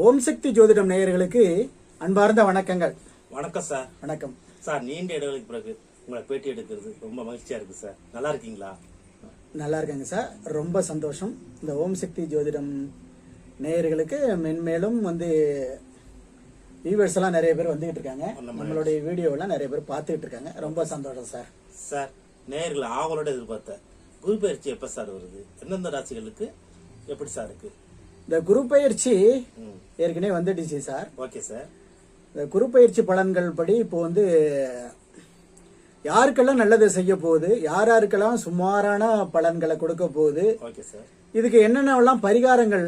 ஓம் சக்தி ஜோதிடம் நேயர்களுக்கு அன்பார்ந்த வணக்கங்கள். வணக்கம் சார். வணக்கம் சார். நீண்ட இடைவெளிக்கு பிறகு உங்களை பேட்டி எடுக்கிறது ரொம்ப மகிழ்ச்சியா இருக்கு சார். நல்லா இருக்கீங்களா? நல்லா இருக்காங்க சார், ரொம்ப சந்தோஷம். இந்த ஓம் சக்தி ஜோதிடம் நேயர்களுக்கு மென்மேலும் வியூவர்ஸ் எல்லாம் நிறைய பேர் வந்துகிட்டு இருக்காங்க. நம்மளுடைய வீடியோலாம் நிறைய பேர் பார்த்துக்கிட்டு இருக்காங்க. ரொம்ப சந்தோஷம் சார். சார், நேயர்கள் ஆவலோட எதிர்பார்த்த குரு பயிற்சி எப்ப சார் வருது? எந்தெந்த ராசிகளுக்கு எப்படி சார் இருக்கு? இந்த குரு பயிற்சி ஏற்கனவே வந்துடுச்சு சார். Okay sir. இந்த குரு பயிற்சி பலன்கள் படி இப்போ யாருக்கெல்லாம் நல்லது செய்ய போகுது, யாருக்கெல்லாம் சுமாரான பலன்களை கொடுக்க போகுது, ஓகே சார், இதுக்கு என்னென்னலாம் பரிகாரங்கள்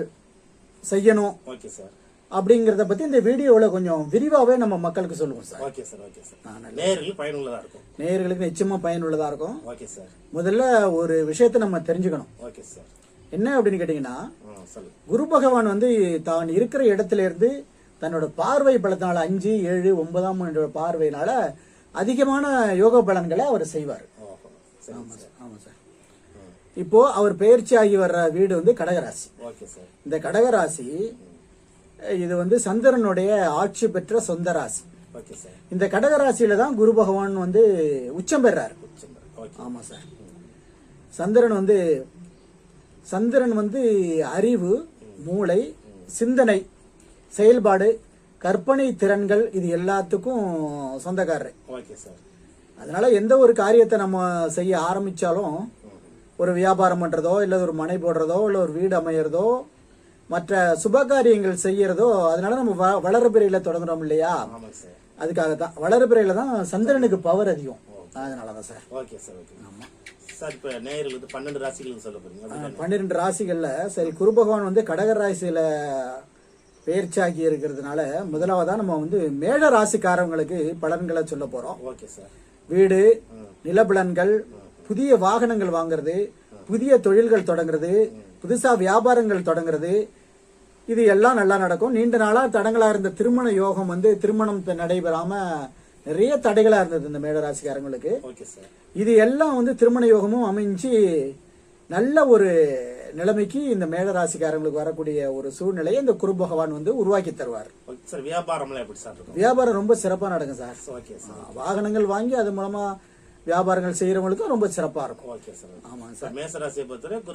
செய்யணும், ஓகே சார், அப்படிங்கறத பத்தி இந்த வீடியோல கொஞ்சம் விரிவாவே நம்ம மக்களுக்கு சொல்லுவோம் sir. Okay sir. Okay sir. நேயர்களுக்கு பயனுள்ளதா இருக்கும். நேயர்களுக்கு நிச்சயமா பயனுள்ளதா இருக்கும். Okay sir. முதல்ல ஒரு விஷயத்தை நம்ம தெரிஞ்சுக்கணும். Okay sir. என்ன அப்படின்னு கேட்டீங்கன்னா, குரு பகவான் தான் இருக்கிற இடத்துல இருந்து தன்னோட பார்வை பலத்தினால 5, 7, 9 பார்வையினால அதிகமான யோக பலன்களை அவர் செய்வார். ஆமா சார். இப்போ அவர் பயிற்சி ஆகி வர்ற வீடு கடகராசி. இந்த கடகராசி இது சந்திரனுடைய ஆட்சி பெற்ற சொந்த ராசி. இந்த கடகராசியில தான் குரு பகவான் உச்சம் பெறாரு. ஆமா சார். சந்திரன் அறிவு, மூளை, சிந்தனை, செயல்பாடு, கற்பனை திறன்கள் இது எல்லாத்துக்கும் சொந்தக்காரர். அதனால எந்த ஒரு காரியத்தை நம்ம செய்ய ஆரம்பிச்சாலும், ஒரு வியாபாரம் பண்றதோ, இல்ல ஒரு மனை போடுறதோ, இல்ல ஒரு வீடு அமையறதோ, மற்ற சுப காரியங்கள் செய்யறதோ, அதனால நம்ம வளர்பிறையில தொடங்குறோம் இல்லையா? அதுக்காகத்தான் வளர்பிறையில தான் சந்திரனுக்கு பவர் அதிகம். அதனாலதான் சார். Okay sir. ஆமா சார். இப்ப நேயர்களுக்கு 12 ராசிகளுக்கு சொல்ல போறீங்க. 12 ராசிகள்ல சரி, குரு பகவான் கடக ராசியில பெயர்ச்சியாகி இருக்கிறதுனால முதலாவதா நம்ம மேட ராசிக்காரங்களுக்கு பலன்களை சொல்ல போறோம். Okay sir. வீடு, நிலபலன்கள், புதிய வாகனங்கள் வாங்குறது, புதிய தொழில்கள் தொடங்குறது, புதுசா வியாபாரங்கள் தொடங்குறது, இது எல்லாம் நல்லா நடக்கும். நீண்ட நாளா தடங்களா இருந்த திருமண யோகம் திருமணம் நடைபெறாம நிறைய தடைகளா இருந்தது இந்த மேடராசிக்காரங்களுக்கு. இது எல்லாம் திருமண யோகமும் அமைஞ்சு நல்ல ஒரு நிலைமைக்கு இந்த மேடராசிக்காரங்களுக்கு வரக்கூடிய ஒரு சூழ்நிலையை இந்த குரு பகவான் உருவாக்கி தருவார். வியாபாரம் ரொம்ப சிறப்பா நடக்கும் சார். வாகனங்கள் வாங்கி அது மூலமா வியாபாரங்கள் செய்யறவங்களுக்கும் ரொம்ப சிறப்பா இருக்கும். ஆமா சார். மேடராசியை பொறுத்தவரைக்கும்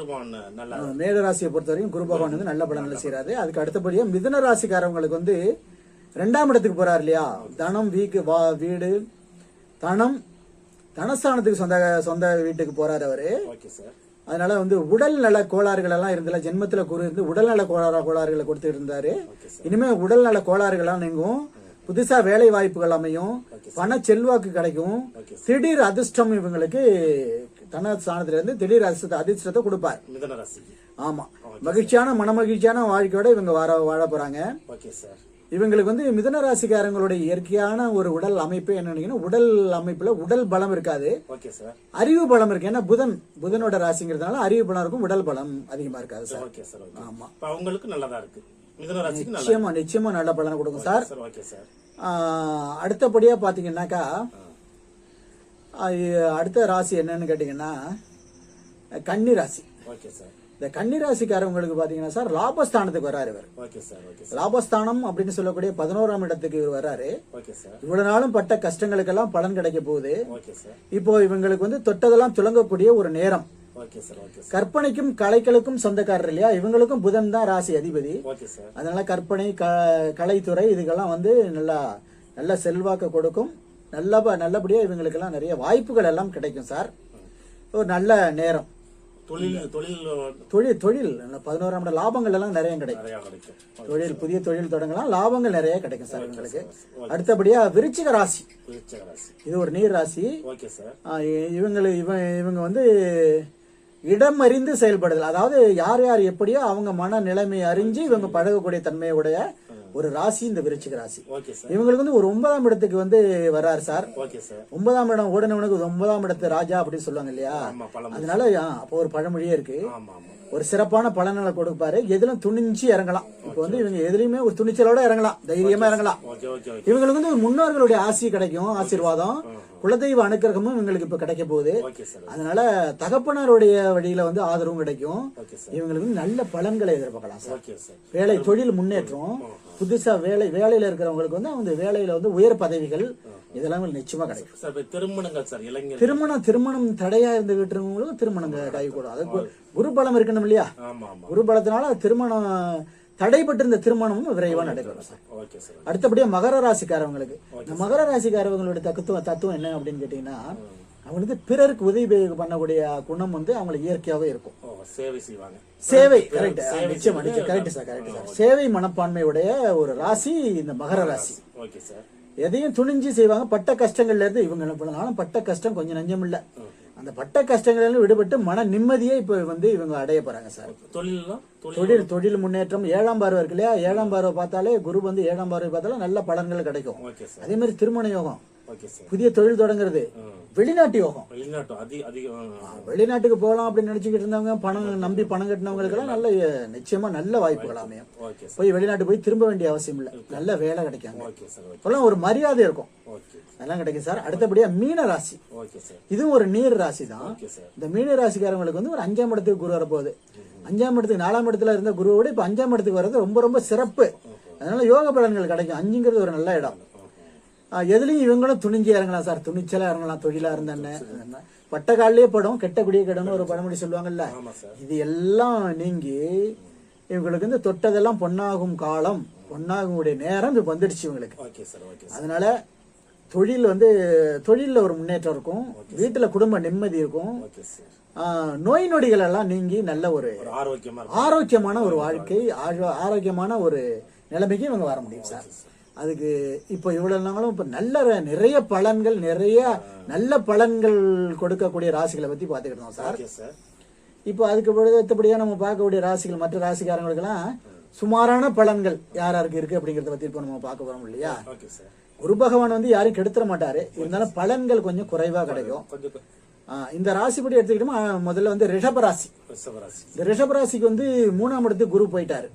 குரு பகவான் நல்ல பலன்களை செய்யறாரு. அதுக்கு அடுத்தபடியா மிதுன ராசிக்காரவங்களுக்கு 2ஆம் இடத்துக்கு போறாரு இல்லையா? தனம், வீடு, தனஸ்தானத்துக்கு சொந்த வீட்டுக்கு போறாரு அவரு. அதனால உடல் நல கோளாறுகள் எல்லாம் இருந்தல, ஜென்மத்துல குரு இருந்து உடல் நல கோளாறுகளை கொடுத்துட்டு இருந்தாரு. இனிமே உடல் நல கோளாறுகள் எல்லாம் நீங்கும், புதுசா வேலை வாய்ப்புகள் அமையும், பண செல்வாக்கு கிடைக்கும், திடீர் அதிர்ஷ்டம் இவங்களுக்கு தனஸ்தானத்துல இருந்து திடீர் அதிர்ஷ்டத்தை கொடுப்பார். ஆமா, மகிழ்ச்சியான மனமகிழ்ச்சியான வாழ்க்கையோட இவங்க வாழ போறாங்க. இவங்களுக்கு மிதுன ராசிக்காரங்களுடைய இயற்கையான ஒரு உடல் அமைப்பு என்னன்னு, உடல் அமைப்புல உடல் பலம் இருக்காது, அறிவு பலம் இருக்கு. ஏன்னா புதனோட ராசிங்கிறதுனால அறிவு பலம் இருக்கும், உடல் பலம் அதிகமா இருக்காது சார். ஆமா, அவங்களுக்கு நல்லதா இருக்கு. நிச்சயமா நல்ல பலனை கொடுக்கும் சார். அடுத்தபடியா பாத்தீங்கன்னாக்கா, அடுத்த ராசி என்னன்னு கேட்டீங்கன்னா கன்னி ராசி. இந்த கன்னி ராசிக்காரவங்களுக்கு பாத்தீங்கன்னா சார், லாபஸ்தானத்துக்கு வர்றாரு இவர். லாபஸ்தானம் அப்படின்னு சொல்லக்கூடிய 11ஆம் இடத்துக்கு இவர் வர்றாரு. இவ்வளவு நாளும் பட்ட கஷ்டங்களுக்கெல்லாம் பலன் கிடைக்க போகுது. இப்போ இவங்களுக்கு தொட்டதெல்லாம் துளங்கக்கூடிய ஒரு நேரம். கற்பனைக்கும் கலைகளுக்கும் சொந்தக்காரர் இல்லையா? இவங்களுக்கும் புதன் தான் ராசி அதிபதி. அதனால கற்பனை, கலைத்துறை இதுக்கெல்லாம் நல்ல செல்வாக்கு கொடுக்கும். நல்லபடியா இவங்களுக்கு எல்லாம் நிறைய வாய்ப்புகள் எல்லாம் கிடைக்கும் சார். ஒரு நல்ல நேரம். தொழில் 11ஆம் இடம், லாபங்கள் எல்லாம் நிறைய கிடைக்கும். புதிய தொழில் தொடங்கலாம், லாபங்கள் நிறைய கிடைக்கும் சார் இவங்களுக்கு. அடுத்தபடியா விருச்சிக ராசி. இது ஒரு நீர் ராசி. இவங்க இடம் அறிந்து செயல்படுதல், அதாவது யார் எப்படியோ அவங்க மன நிலைமை அறிஞ்சு இவங்க பழகக்கூடிய தன்மையுடைய ஒரு ராசி இந்த விருச்சிக ராசி. இவங்களுக்கு ஒரு 9ஆம் இடத்துக்கு வர்றாரு சார். 9ஆம் இடம் ஓடினவனுக்கு 9ஆம் இடத்து ராஜா அப்படின்னு சொல்லுவாங்க இல்லையா? அதனால அப்போ ஒரு பழமொழியே இருக்கு, ஒரு சிறப்பான பலன்களை கொடுப்பாரு. எதிலும் துணிஞ்சு இறங்கலாம். இப்போ இவங்க எதுலயுமே ஒரு துணிச்சலோட இறங்கலாம், தைரியமா இறங்கலாம். இவங்களுக்கு முன்னோர்களுடைய ஆசி கிடைக்கும், ஆசீர்வாதம், குலதெய்வ அனுக்கிரகமும் இவங்களுக்கு இப்ப கிடைக்க போகுது. அதனால தகப்பனாருடைய வழியில ஆதரவும் கிடைக்கும். இவங்களுக்கு நல்ல பலன்களை எதிர்பார்க்கலாம் சார். வேலை தொழில் முன்னேற்றம், புதுசா வேலையில இருக்கிறவங்களுக்கு வந்து அவங்க வேலையில வந்து உயர் பதவிகள் இதெல்லாம் நிச்சயமா கிடைக்கும் சார் இப்ப திருமணங்கள் சார் இளைஞர் திருமணம் தடையா இருந்துகிட்டு இருக்கவங்களுக்கும் திருமணம் கைகூடும். அது குரு பலம் இருக்கணும் இல்லையா? ஆமா ஆமா. குரு பலத்தினால திருமணம் தடைபட்டிருந்த திருமணமும் விரைவா நடைபெறும் சார். Okay sir. அடுத்தபடியா மகர ராசிக்காரவங்களுக்கு, இந்த மகர ராசிக்காரவங்களுடைய தத்துவம் என்ன அப்படின்னு கேட்டீங்கன்னா, அவங்களுக்கு பிறருக்கு உதவி பண்ணக்கூடிய குணம் வந்து அவங்களுக்கு இயற்கையாவே இருக்கும். சேவை செய்வாங்க. சேவை கரெக்ட், நிச்சயமா கரெக்ட் சார், கரெக்ட் சார். சேவை மனப்பான்மையுடைய ஒரு ராசி இந்த மகர ராசி. Okay sir. எதையும் துணிஞ்சு செய்வாங்க. பட்ட கஷ்டங்கள்ல இருந்து இவங்க என்ன பண்ணாலும் பட்ட கஷ்டம் கொஞ்சம் நஞ்சம் இல்ல, அந்த பட்ட கஷ்டங்களிலிருந்து விடுபட்டு மன நிம்மதியை இப்ப வந்து இவங்க அடைய போறாங்க சார். தொழில் முன்னேற்றம். 7ஆம் பார்வை இருக்கு இல்லையா? 7ஆம் பார்வை பார்த்தாலே குரு வந்து 7ஆம் பார்வை பார்த்தாலே நல்ல பலன்கள் கிடைக்கும். அதே மாதிரி திருமண யோகம், புதிய தொழில் தொடங்குறது, வெளிநாட்டு யோகம், வெளிநாட்டுக்கு போகலாம் அப்படின்னு நினைச்சுக்கிட்டு இருந்தவங்க, பணம் கட்டினவங்களுக்கு எல்லாம் நல்ல நிச்சயமா நல்ல வாய்ப்புகள் அமையும். போய் வெளிநாட்டு போய் திரும்ப வேண்டிய அவசியம் இல்ல, நல்ல வேலை கிடைக்கும், ஒரு மரியாதை இருக்கும், அதெல்லாம் கிடைக்கும் சார். அடுத்தபடியா மீன ராசி, இதுவும் ஒரு நீர் ராசி தான். இந்த மீன ராசிக்காரங்களுக்கு வந்து ஒரு 5ஆம் இடத்துக்கு குரு வரப்போகுது. 5ஆம் இடத்துக்கு 4ஆம் இடத்துல இருந்த குருவோட இப்ப 5ஆம் இடத்துக்கு வர்றது ரொம்ப ரொம்ப சிறப்பு. அதனால யோக பலன்கள் கிடைக்கும். 5ங்கிறது ஒரு நல்ல இடம். எதுலயும் இவங்களும் துணிஞ்சு இறங்கலாம் சார், துணிச்சலா இறங்கலாம். தொழிலா இருந்தேன்னு பட்ட காலிலே படம் கெட்டக்கூடிய கிடம்னு ஒரு பழமொழி சொல்லுவாங்கல்ல, இது எல்லாம் நீங்கி இவங்களுக்கு வந்து தொட்டதெல்லாம் பொன்னாகும் காலம், பொன்னாகும் நேரம் இப்ப வந்துடுச்சு இவங்களுக்கு. அதனால தொழில்ல ஒரு முன்னேற்றம் இருக்கும், வீட்டுல குடும்ப நிம்மதி இருக்கும், நோய் நொடிகள் எல்லாம் நீங்கி நல்ல ஒரு ஆரோக்கியமான ஒரு வாழ்க்கை, ஆரோக்கியமான ஒரு நிலைமைக்கு இவங்க வர முடியும் சார். அதுக்கு இப்ப இவ்வளவு நாளும் இப்ப நிறைய பலன்கள், நிறைய நல்ல பலன்கள் கொடுக்கக்கூடிய ராசிகளை பத்தி பாத்துக்கிட்டு இருந்தோம் சார். இப்போ அதுக்கு அடுத்தபடியா நம்ம பார்க்கக்கூடிய ராசிகள், மற்ற ராசிக்காரங்களுக்கு எல்லாம் சுமாரான பலன்கள் யாருக்கு இருக்கு அப்படிங்கறத பத்தி இப்ப நம்ம பார்க்க போறோம் இல்லையா? குரு பகவான் வந்து யாரும் கெடுத்துட மாட்டாரு, இருந்தாலும் பலன்கள் கொஞ்சம் குறைவா கிடைக்கும். இந்த ராசிப்படி எடுத்துக்கிட்டோமா, முதல்ல வந்து ரிஷபராசி. இந்த ரிஷபராசிக்கு வந்து 3ஆம் இடத்துக்கு குரு போயிட்டாரு.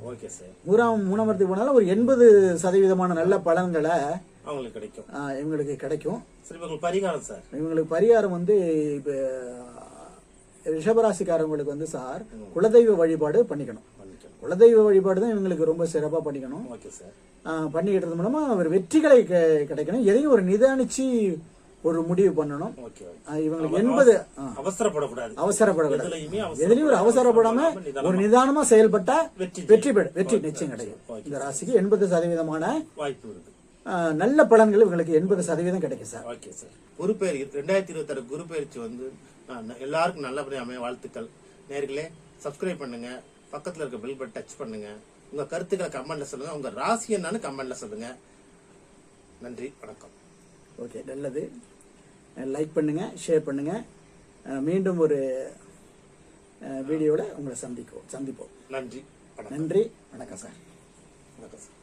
3ஆம் இடத்துக்கு போனாலும் ஒரு 80% நல்ல பலன்களை இவங்களுக்கு கிடைக்கும். இவங்களுக்கு பரிகாரம் வந்து இப்ப ரிஷபராசிக்காரங்களுக்கு வந்து சார் குலதெய்வ வழிபாடு பண்ணிக்கணும். குலதெய்வ வழிபாடு தான் இவங்களுக்கு ரொம்ப சிறப்பா பண்ணிக்கணும். பண்ணிக்கிட்டது மூலமா அவர் வெற்றிகளை கிடைக்கணும். எதையும் ஒரு நிதானிச்சு ஒரு முடிவு பண்ணணும். இவங்களுக்கு அவசரப்படக்கூடாது, எதுலயும் ஒரு அவசரப்படாம ஒரு நிதானமா செயல்பட்டா வெற்றி நிச்சயம் கிடைக்கும். இந்த ராசிக்கு 80% வாய்ப்பு இருக்கு. நல்ல பலன்கள் இவங்களுக்கு 80% கிடைக்கும் சார். குரு பெயர்ச்சி 2026 குரு பெயர்ச்சி வந்து எல்லாருக்கும் நல்லபடியா அமைய வாழ்த்துக்கள். நேர்களே சப்ஸ்கிரைப் பண்ணுங்க, பக்கத்துல இருக்க பெல் பட்டன் டச் பண்ணுங்க, உங்க கருத்துக்களை கமெண்ட்ல சொல்லுங்க, உங்க ராசி என்னன்னு கமெண்ட்ல சொல்லுங்க. நன்றி, வணக்கம். ஓகே, நல்லது. லைக் பண்ணுங்க, ஷேர் பண்ணுங்க. மீண்டும் ஒரு வீடியோல உங்களை சந்திப்போம். நன்றி, நன்றி, வணக்கம் சார். வணக்கம் சார்.